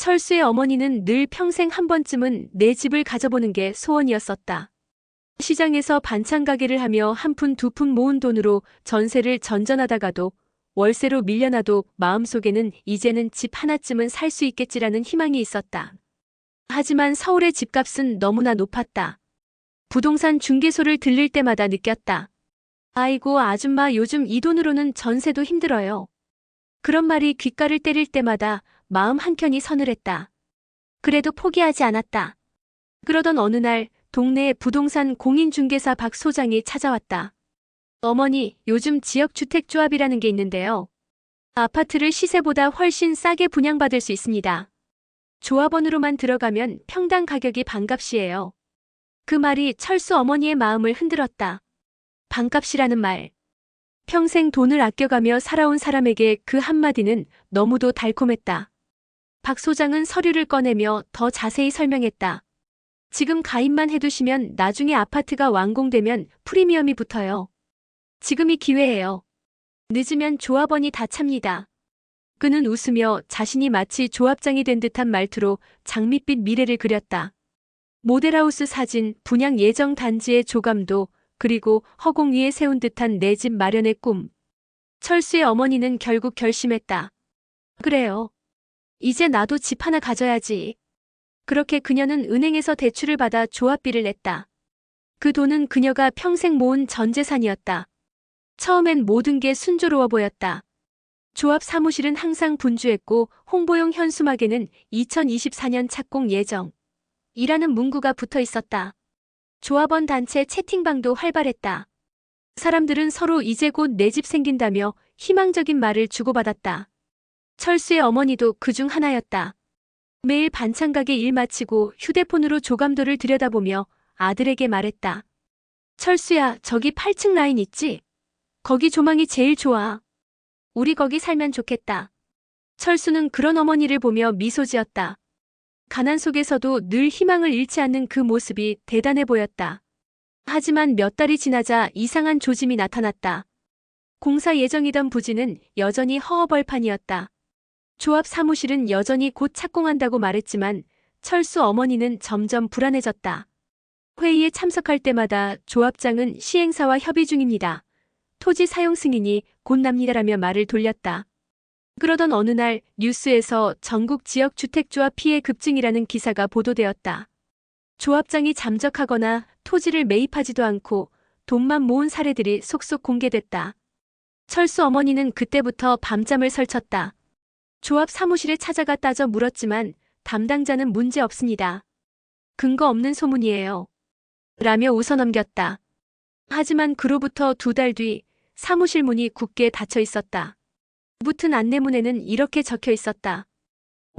철수의 어머니는 늘 평생 한 번쯤은 내 집을 가져보는 게 소원이었었다. 시장에서 반찬 가게를 하며 한 푼 두 푼 모은 돈으로 전세를 전전하다가도 월세로 밀려나도 마음속에는 이제는 집 하나쯤은 살 수 있겠지라는 희망이 있었다. 하지만 서울의 집값은 너무나 높았다. 부동산 중개소를 들릴 때마다 느꼈다. 아이고 아줌마 요즘 이 돈으로는 전세도 힘들어요. 그런 말이 귓가를 때릴 때마다 마음 한켠이 서늘했다. 그래도 포기하지 않았다. 그러던 어느 날 동네의 부동산 공인중개사 박 소장이 찾아왔다. 어머니, 요즘 지역주택조합이라는 게 있는데요. 아파트를 시세보다 훨씬 싸게 분양받을 수 있습니다. 조합원으로만 들어가면 평당 가격이 반값이에요. 그 말이 철수 어머니의 마음을 흔들었다. 반값이라는 말. 평생 돈을 아껴가며 살아온 사람에게 그 한마디는 너무도 달콤했다. 박 소장은 서류를 꺼내며 더 자세히 설명했다. 지금 가입만 해두시면 나중에 아파트가 완공되면 프리미엄이 붙어요. 지금이 기회예요. 늦으면 조합원이 다 찹니다. 그는 웃으며 자신이 마치 조합장이 된 듯한 말투로 장밋빛 미래를 그렸다. 모델하우스 사진, 분양 예정 단지의 조감도, 그리고 허공 위에 세운 듯한 내 집 마련의 꿈. 철수의 어머니는 결국 결심했다. 그래요. 이제 나도 집 하나 가져야지. 그렇게 그녀는 은행에서 대출을 받아 조합비를 냈다. 그 돈은 그녀가 평생 모은 전 재산이었다. 처음엔 모든 게 순조로워 보였다. 조합 사무실은 항상 분주했고 홍보용 현수막에는 2024년 착공 예정. 이라는 문구가 붙어 있었다. 조합원 단체 채팅방도 활발했다. 사람들은 서로 이제 곧 내 집 생긴다며 희망적인 말을 주고받았다. 철수의 어머니도 그중 하나였다. 매일 반찬 가게 일 마치고 휴대폰으로 조감도를 들여다보며 아들에게 말했다. 철수야, 저기 8층 라인 있지? 거기 조망이 제일 좋아. 우리 거기 살면 좋겠다. 철수는 그런 어머니를 보며 미소 지었다. 가난 속에서도 늘 희망을 잃지 않는 그 모습이 대단해 보였다. 하지만 몇 달이 지나자 이상한 조짐이 나타났다. 공사 예정이던 부지는 여전히 허허벌판이었다. 조합 사무실은 여전히 곧 착공한다고 말했지만 철수 어머니는 점점 불안해졌다. 회의에 참석할 때마다 조합장은 시행사와 협의 중입니다. 토지 사용 승인이 곧 납니다라며 말을 돌렸다. 그러던 어느 날 뉴스에서 전국 지역주택조합 피해 급증이라는 기사가 보도되었다. 조합장이 잠적하거나 토지를 매입하지도 않고 돈만 모은 사례들이 속속 공개됐다. 철수 어머니는 그때부터 밤잠을 설쳤다. 조합 사무실에 찾아가 따져 물었지만 담당자는 문제 없습니다. 근거 없는 소문이에요. 라며 웃어넘겼다. 하지만 그로부터 2달 뒤 사무실 문이 굳게 닫혀 있었다. 붙은 안내문에는 이렇게 적혀 있었다.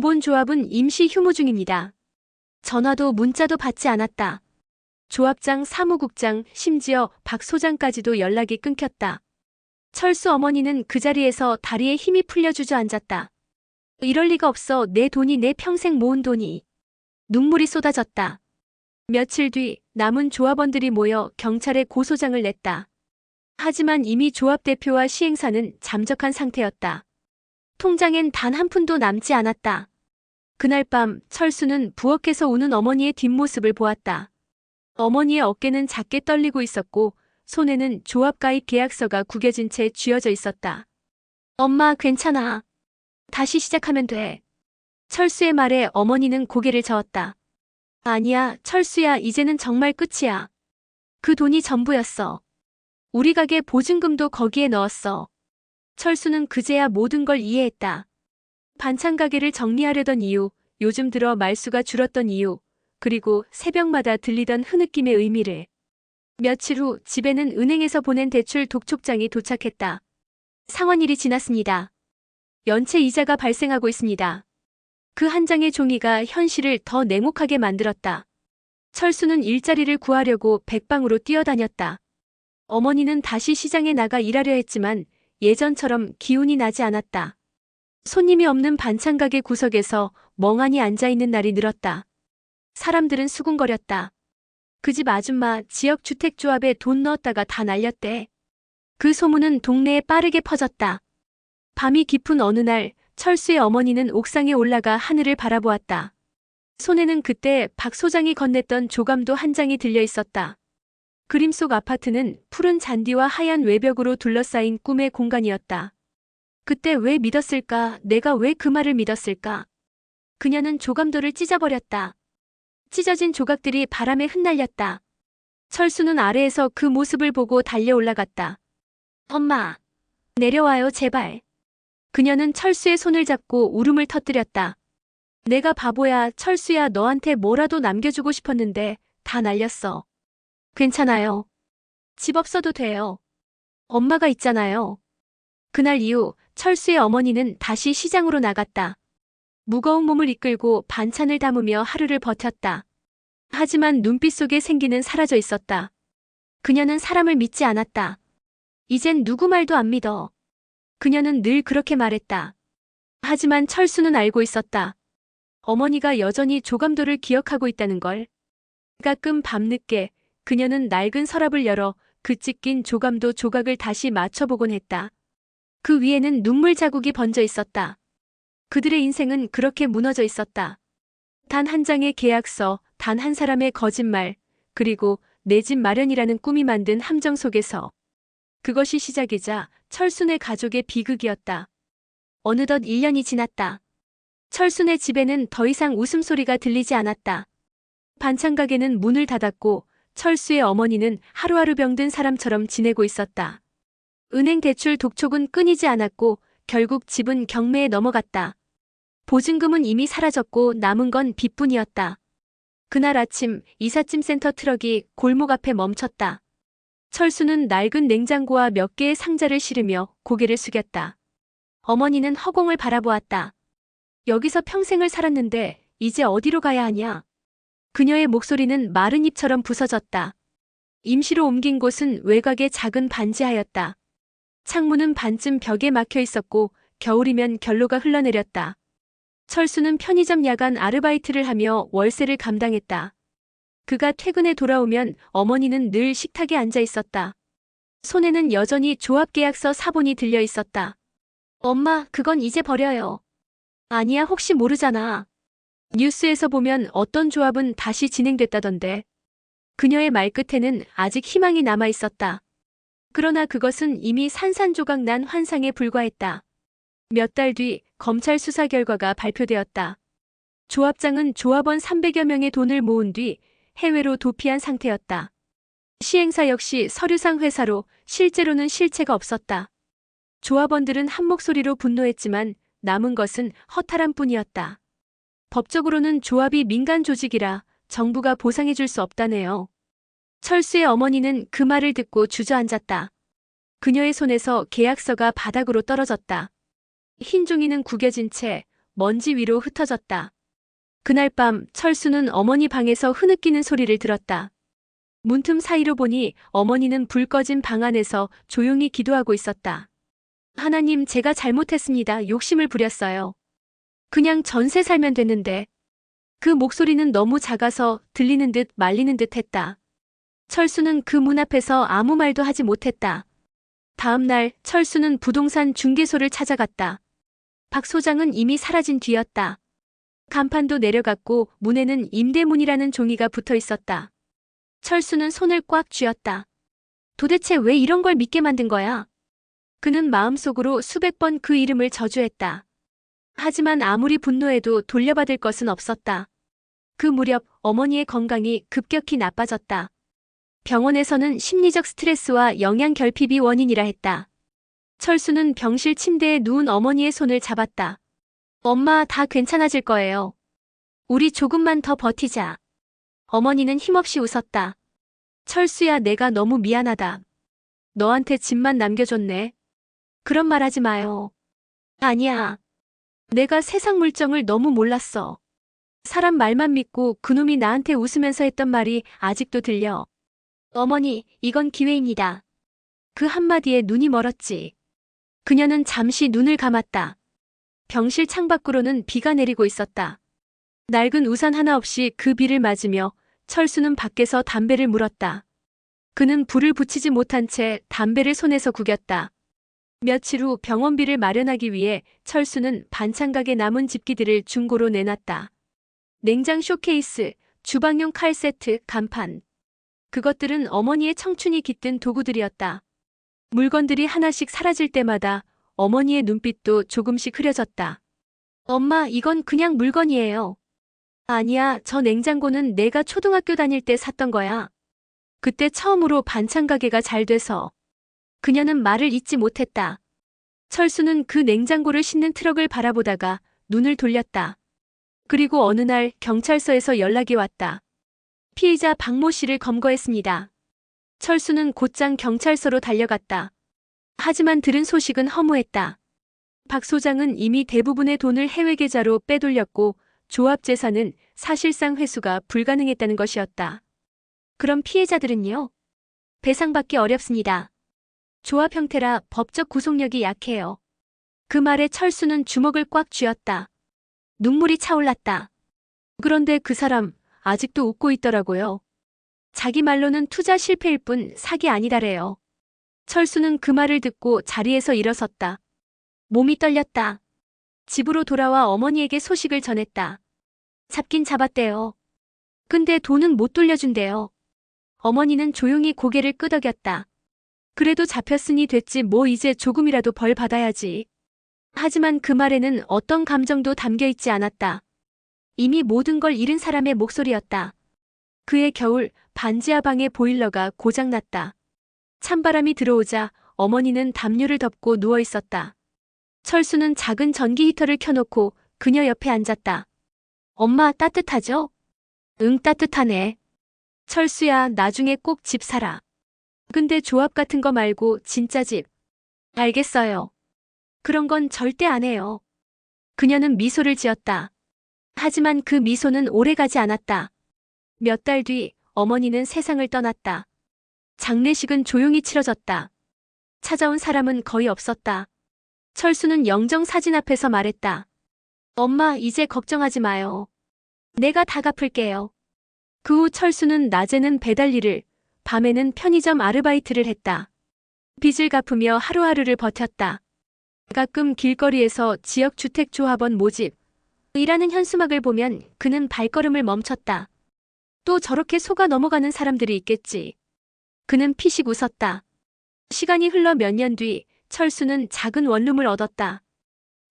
본 조합은 임시 휴무 중입니다. 전화도 문자도 받지 않았다. 조합장, 사무국장, 심지어 박 소장까지도 연락이 끊겼다. 철수 어머니는 그 자리에서 다리에 힘이 풀려 주저앉았다. 이럴 리가 없어. 내 돈이, 내 평생 모은 돈이. 눈물이 쏟아졌다. 며칠 뒤 남은 조합원들이 모여 경찰에 고소장을 냈다. 하지만 이미 조합 대표와 시행사는 잠적한 상태였다. 통장엔 단 한 푼도 남지 않았다. 그날 밤 철수는 부엌에서 우는 어머니의 뒷모습을 보았다. 어머니의 어깨는 작게 떨리고 있었고 손에는 조합 가입 계약서가 구겨진 채 쥐어져 있었다. 엄마, 괜찮아. 다시 시작하면 돼. 철수의 말에 어머니는 고개를 저었다. 아니야, 철수야, 이제는 정말 끝이야. 그 돈이 전부였어. 우리 가게 보증금도 거기에 넣었어. 철수는 그제야 모든 걸 이해했다. 반찬 가게를 정리하려던 이유, 요즘 들어 말수가 줄었던 이유, 그리고 새벽마다 들리던 흐느낌의 의미를. 며칠 후 집에는 은행에서 보낸 대출 독촉장이 도착했다. 상환일이 지났습니다. 연체 이자가 발생하고 있습니다. 그 한 장의 종이가 현실을 더 냉혹하게 만들었다. 철수는 일자리를 구하려고 백방으로 뛰어다녔다. 어머니는 다시 시장에 나가 일하려 했지만 예전처럼 기운이 나지 않았다. 손님이 없는 반찬 가게 구석에서 멍하니 앉아있는 날이 늘었다. 사람들은 수군거렸다. 그 집 아줌마 지역주택조합에 돈 넣었다가 다 날렸대. 그 소문은 동네에 빠르게 퍼졌다. 밤이 깊은 어느 날 철수의 어머니는 옥상에 올라가 하늘을 바라보았다. 손에는 그때 박 소장이 건넸던 조감도 한 장이 들려 있었다. 그림 속 아파트는 푸른 잔디와 하얀 외벽으로 둘러싸인 꿈의 공간이었다. 그때 왜 믿었을까? 내가 왜 그 말을 믿었을까? 그녀는 조감도를 찢어버렸다. 찢어진 조각들이 바람에 흩날렸다. 철수는 아래에서 그 모습을 보고 달려 올라갔다. 엄마, 내려와요, 제발. 그녀는 철수의 손을 잡고 울음을 터뜨렸다. 내가 바보야, 철수야, 너한테 뭐라도 남겨주고 싶었는데 다 날렸어. 괜찮아요. 집 없어도 돼요. 엄마가 있잖아요. 그날 이후 철수의 어머니는 다시 시장으로 나갔다. 무거운 몸을 이끌고 반찬을 담으며 하루를 버텼다. 하지만 눈빛 속에 생기는 사라져 있었다. 그녀는 사람을 믿지 않았다. 이젠 누구 말도 안 믿어. 그녀는 늘 그렇게 말했다. 하지만 철수는 알고 있었다. 어머니가 여전히 조감도를 기억하고 있다는 걸. 가끔 밤늦게 그녀는 낡은 서랍을 열어 그 찢긴 조감도 조각을 다시 맞춰보곤 했다. 그 위에는 눈물 자국이 번져 있었다. 그들의 인생은 그렇게 무너져 있었다. 단 한 장의 계약서, 단 한 사람의 거짓말, 그리고 내 집 마련이라는 꿈이 만든 함정 속에서. 그것이 시작이자 철순의 가족의 비극이었다. 어느덧 1년이 지났다. 철순의 집에는 더 이상 웃음소리가 들리지 않았다. 반찬 가게는 문을 닫았고 철수의 어머니는 하루하루 병든 사람처럼 지내고 있었다. 은행 대출 독촉은 끊이지 않았고 결국 집은 경매에 넘어갔다. 보증금은 이미 사라졌고 남은 건 빚뿐이었다. 그날 아침 이삿짐 센터 트럭이 골목 앞에 멈췄다. 철수는 낡은 냉장고와 몇 개의 상자를 실으며 고개를 숙였다. 어머니는 허공을 바라보았다. 여기서 평생을 살았는데 이제 어디로 가야 하냐? 그녀의 목소리는 마른 잎처럼 부서졌다. 임시로 옮긴 곳은 외곽의 작은 반지하였다. 창문은 반쯤 벽에 막혀 있었고 겨울이면 결로가 흘러내렸다. 철수는 편의점 야간 아르바이트를 하며 월세를 감당했다. 그가 퇴근해 돌아오면 어머니는 늘 식탁에 앉아 있었다. 손에는 여전히 조합계약서 사본이 들려 있었다. 엄마, 그건 이제 버려요. 아니야, 혹시 모르잖아. 뉴스에서 보면 어떤 조합은 다시 진행됐다던데. 그녀의 말끝에는 아직 희망이 남아 있었다. 그러나 그것은 이미 산산조각 난 환상에 불과했다. 몇 달 뒤 검찰 수사 결과가 발표되었다. 조합장은 조합원 300여 명의 돈을 모은 뒤 해외로 도피한 상태였다. 시행사 역시 서류상 회사로 실제로는 실체가 없었다. 조합원들은 한 목소리로 분노했지만 남은 것은 허탈함 뿐이었다. 법적으로는 조합이 민간 조직이라 정부가 보상해 줄 수 없다네요. 철수의 어머니는 그 말을 듣고 주저앉았다. 그녀의 손에서 계약서가 바닥으로 떨어졌다. 흰 종이는 구겨진 채 먼지 위로 흩어졌다. 그날 밤 철수는 어머니 방에서 흐느끼는 소리를 들었다. 문틈 사이로 보니 어머니는 불 꺼진 방 안에서 조용히 기도하고 있었다. 하나님, 제가 잘못했습니다. 욕심을 부렸어요. 그냥 전세 살면 됐는데. 그 목소리는 너무 작아서 들리는 듯 말리는 듯 했다. 철수는 그 문 앞에서 아무 말도 하지 못했다. 다음 날 철수는 부동산 중개소를 찾아갔다. 박 소장은 이미 사라진 뒤였다. 간판도 내려갔고 문에는 임대문이라는 종이가 붙어 있었다. 철수는 손을 꽉 쥐었다. 도대체 왜 이런 걸 믿게 만든 거야? 그는 마음속으로 수백 번 그 이름을 저주했다. 하지만 아무리 분노해도 돌려받을 것은 없었다. 그 무렵 어머니의 건강이 급격히 나빠졌다. 병원에서는 심리적 스트레스와 영양 결핍이 원인이라 했다. 철수는 병실 침대에 누운 어머니의 손을 잡았다. 엄마, 다 괜찮아질 거예요. 우리 조금만 더 버티자. 어머니는 힘없이 웃었다. 철수야, 내가 너무 미안하다. 너한테 집만 남겨줬네. 그런 말 하지 마요. 아니야. 내가 세상 물정을 너무 몰랐어. 사람 말만 믿고 그놈이 나한테 웃으면서 했던 말이 아직도 들려. 어머니, 이건 기회입니다. 그 한마디에 눈이 멀었지. 그녀는 잠시 눈을 감았다. 병실 창밖으로는 비가 내리고 있었다. 낡은 우산 하나 없이 그 비를 맞으며 철수는 밖에서 담배를 물었다. 그는 불을 붙이지 못한 채 담배를 손에서 구겼다. 며칠 후 병원비를 마련하기 위해 철수는 반찬가게 남은 집기들을 중고로 내놨다. 냉장 쇼케이스, 주방용 칼 세트, 간판. 그것들은 어머니의 청춘이 깃든 도구들이었다. 물건들이 하나씩 사라질 때마다 어머니의 눈빛도 조금씩 흐려졌다. 엄마, 이건 그냥 물건이에요. 아니야, 저 냉장고는 내가 초등학교 다닐 때 샀던 거야. 그때 처음으로 반찬 가게가 잘 돼서. 그녀는 말을 잇지 못했다. 철수는 그 냉장고를 싣는 트럭을 바라보다가 눈을 돌렸다. 그리고 어느 날 경찰서에서 연락이 왔다. 피의자 박모 씨를 검거했습니다. 철수는 곧장 경찰서로 달려갔다. 하지만 들은 소식은 허무했다. 박 소장은 이미 대부분의 돈을 해외 계좌로 빼돌렸고 조합 재산은 사실상 회수가 불가능했다는 것이었다. 그럼 피해자들은요? 배상받기 어렵습니다. 조합 형태라 법적 구속력이 약해요. 그 말에 철수는 주먹을 꽉 쥐었다. 눈물이 차올랐다. 그런데 그 사람 아직도 웃고 있더라고요. 자기 말로는 투자 실패일 뿐 사기 아니다래요. 철수는 그 말을 듣고 자리에서 일어섰다. 몸이 떨렸다. 집으로 돌아와 어머니에게 소식을 전했다. 잡긴 잡았대요. 근데 돈은 못 돌려준대요. 어머니는 조용히 고개를 끄덕였다. 그래도 잡혔으니 됐지 뭐 이제 조금이라도 벌 받아야지. 하지만 그 말에는 어떤 감정도 담겨 있지 않았다. 이미 모든 걸 잃은 사람의 목소리였다. 그해 겨울 반지하 방의 보일러가 고장났다. 찬바람이 들어오자 어머니는 담요를 덮고 누워 있었다. 철수는 작은 전기 히터를 켜놓고 그녀 옆에 앉았다. 엄마 따뜻하죠? 응, 따뜻하네. 철수야, 나중에 꼭 집 사라. 근데 조합 같은 거 말고 진짜 집. 알겠어요. 그런 건 절대 안 해요. 그녀는 미소를 지었다. 하지만 그 미소는 오래가지 않았다. 몇 달 뒤 어머니는 세상을 떠났다. 장례식은 조용히 치러졌다. 찾아온 사람은 거의 없었다. 철수는 영정 사진 앞에서 말했다. 엄마, 이제 걱정하지 마요. 내가 다 갚을게요. 그 후 철수는 낮에는 배달 일을, 밤에는 편의점 아르바이트를 했다. 빚을 갚으며 하루하루를 버텼다. 가끔 길거리에서 지역주택조합원 모집, 이라는 현수막을 보면 그는 발걸음을 멈췄다. 또 저렇게 속아 넘어가는 사람들이 있겠지. 그는 피식 웃었다. 시간이 흘러 몇 년 뒤 철수는 작은 원룸을 얻었다.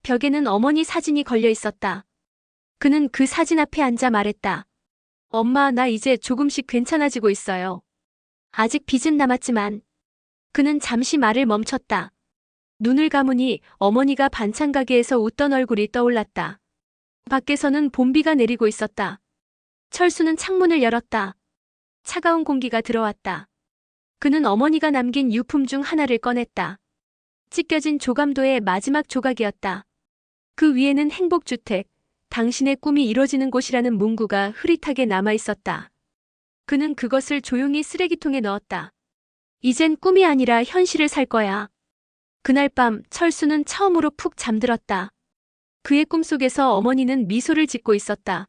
벽에는 어머니 사진이 걸려 있었다. 그는 그 사진 앞에 앉아 말했다. 엄마, 나 이제 조금씩 괜찮아지고 있어요. 아직 빚은 남았지만. 그는 잠시 말을 멈췄다. 눈을 감으니 어머니가 반찬 가게에서 웃던 얼굴이 떠올랐다. 밖에서는 봄비가 내리고 있었다. 철수는 창문을 열었다. 차가운 공기가 들어왔다. 그는 어머니가 남긴 유품 중 하나를 꺼냈다. 찢겨진 조감도의 마지막 조각이었다. 그 위에는 행복주택, 당신의 꿈이 이뤄지는 곳이라는 문구가 흐릿하게 남아있었다. 그는 그것을 조용히 쓰레기통에 넣었다. 이젠 꿈이 아니라 현실을 살 거야. 그날 밤 철수는 처음으로 푹 잠들었다. 그의 꿈속에서 어머니는 미소를 짓고 있었다.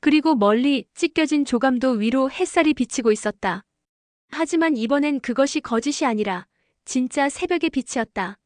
그리고 멀리 찢겨진 조감도 위로 햇살이 비치고 있었다. 하지만 이번엔 그것이 거짓이 아니라 진짜 새벽의 빛이었다.